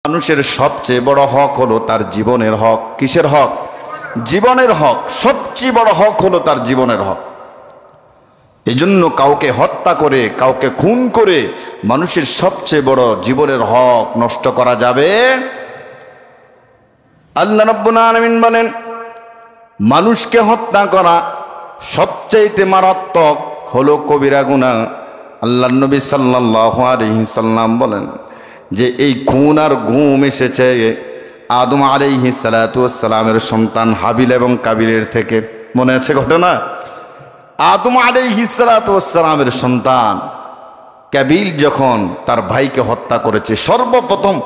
মানুষের সবচেয়ে বড় হক হলো তার জীবনের হক। কিসের হক? জীবনের হক। সবচেয়ে বড় হক হলো তার জীবনের হক। এজন্য কাউকে হত্যা করে, কাউকে খুন করে মানুষের সবচেয়ে বড় জীবনের হক নষ্ট করা যাবে। আল্লাহ রাব্বুল আলামিন বলেন, মানুষকে হত্যা করা সবচেয়ে মারাত্মক হলো কবিরা গুনাহ। আল্লাহর নবী সাল্লাল্লাহু আলাইহি সাল্লাম বলেন যে এই খুন আর গুম এসেছে আদম আলাইহিস সালাতু ওয়াস সালামের সন্তান হাবিল এবং কাবিলের থেকে। মনে আছে ঘটনা? আদম আলাইহিস সালাতু ওয়াস সালামের সন্তান কাবিল যখন তার ভাইকে হত্যা করেছে, সর্বপ্রথম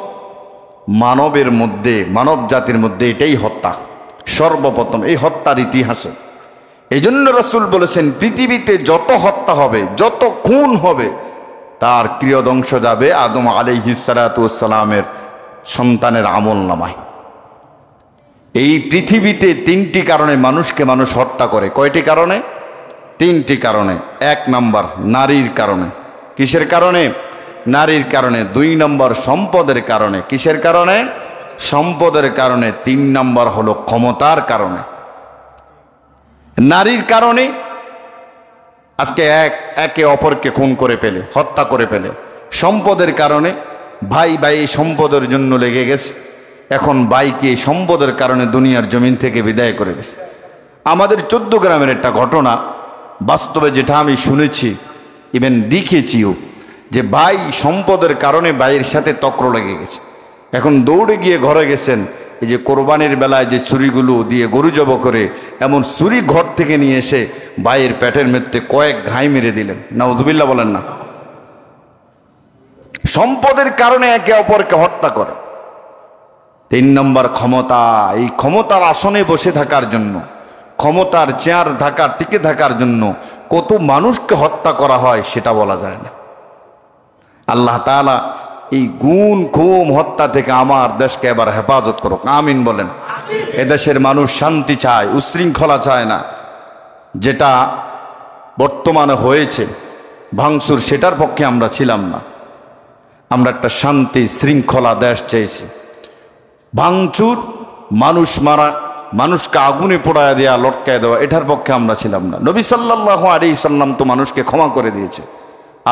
মানবের মধ্যে, মানব জাতির মধ্যে এটাই হত্যা সর্বপ্রথম, এই হত্যার ইতিহাসে। এই জন্য রাসূল বলেছেন, পৃথিবীতে যত হত্যা হবে, যত খুন হবে, তার ক্রিয়দংশ যাবে আদম আলাইহিস সালাতু ওয়াস সালামের সন্তানের আমলনামায়। এই পৃথিবীতে তিনটি কারণে মানুষকে মানুষ হত্যা করে। কয়টি কারণে? তিনটি কারণে। এক নাম্বার নারীর কারণে। কিসের কারণে? নারীর কারণে। দুই নম্বর সম্পদের কারণে। কিসের কারণে? সম্পদের কারণে। তিন নম্বর হলো ক্ষমতার কারণে। নারীর কারণে আজকে একে অপরকে খুন করে ফেলে, হত্যা করে ফেলে। সম্পদের কারণে ভাই ভাই সম্পদের জন্য লেগে গেছে, এখন ভাইকে সম্পদের কারণে দুনিয়ার জমিন থেকে বিদায় করে দিয়েছে। আমাদের 14 গ্রামের একটা ঘটনা, বাস্তবে যেটা আমি শুনেছি, ইভেন দেখেছিও, যে ভাই সম্পদের কারণে ভাইয়ের সাথে তক্র লেগে গেছে। এখন দৌড়ে গিয়ে ঘরে গেছেন, এই যে কোরবানির বেলায় যে ছুরিগুলো দিয়ে গরু জব করে, এমন ছুরি ঘর থেকে নিয়ে এসে ভাইয়ের পেটের মধ্যে কয়েক ঘাই মেরে দিলেন। নাউজুবিল্লাহ বলেন না। সম্পদের কারণে একে অপরকে হত্যা করে। তিন নম্বর ক্ষমতা। এই ক্ষমতার আসনে বসে থাকার জন্য, ক্ষমতার চেয়ার টিকে থাকার জন্য কত মানুষকে হত্যা করা হয় সেটা বলা যায় না। আল্লাহ তাআলা এই গুণ খুম হত্যা থেকে আমার দেশকে এবার হেফাজত করুক, আমিন বলেন। এদেশের মানুষ শান্তি চায়, উশৃঙ্খলা চায় না। যেটা বর্তমানে হয়েছে ভাঙচুর, সেটার পক্ষে আমরা ছিলাম না। আমরা একটা শান্তি শৃঙ্খলা দেশ চাইছি। ভাঙচুর, মানুষ মারা, মানুষকে আগুনে পোড়ায় দেওয়া, লটকায় দেওয়া, এটার পক্ষে আমরা ছিলাম না। নবী সাল্লাল্লাহু আলাইহি সাল্লাম তো মানুষকে ক্ষমা করে দিয়েছে,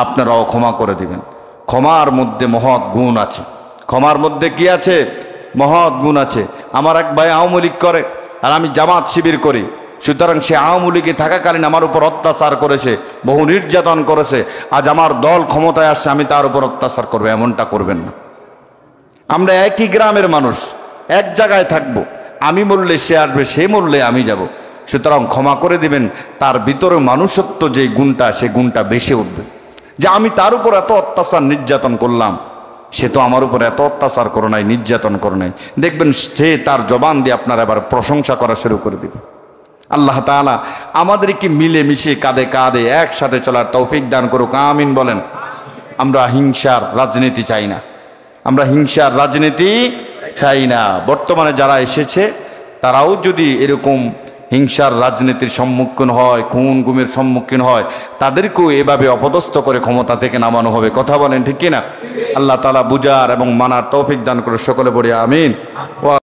আপনারাও ক্ষমা করে দিবেন। ক্ষমার মধ্যে মহৎ গুণ আছে। ক্ষমার মধ্যে কি আছে? মহৎ গুণ আছে। আমার এক ভাই আওয়ামী লীগ করে আর আমি জামাত শিবির করি, সুতরাং সে আওয়ামী লীগে থাকাকালীন আমার উপর অত্যাচার করেছে, বহু নির্যাতন করেছে। আজ আমার দল ক্ষমতায় আসছে, আমি তার উপর অত্যাচার করবো, এমনটা করবেন না। আমরা একই গ্রামের মানুষ, এক জায়গায় থাকবো। আমি মরলে সে আসবে, সে মরলে আমি যাব। সুতরাং ক্ষমা করে দিবেন। তার ভিতরে মানুষত্ব যে গুণটা, সে গুণটা বেশি উঠবে। যে আমি তার উপর এত অত্যাচার নির্যাতন করলাম, সে তো আমার উপর এত অত্যাচার করে নাই, নির্যাতন করে নাই। দেখবেন সে তার জবান দিয়ে আপনার এবার প্রশংসা করা শুরু করে দিবে। আল্লাহ তাআলা আমাদেরকে মিলে মিশে কাঁধে কাঁধে একসাথে চলার তৌফিক দান করুক, আমিন বলেন। আমরা হিংসার রাজনীতি চাই না। আমরা হিংসার রাজনীতি চাই না। বর্তমানে যারা এসেছে তারাও যদি এরকম হিংসার রাজনীতির সম্মুখীন হয়, খুন গুমের সম্মুখীন হয়, তাদেরকেও এভাবে অপদস্থ করে ক্ষমতা থেকে নামানো হবে। কথা বলেন ঠিক কিনা? আল্লাহ তাআলা বুঝার এবং মানার তৌফিক দান করে সকলে বলি আমিন।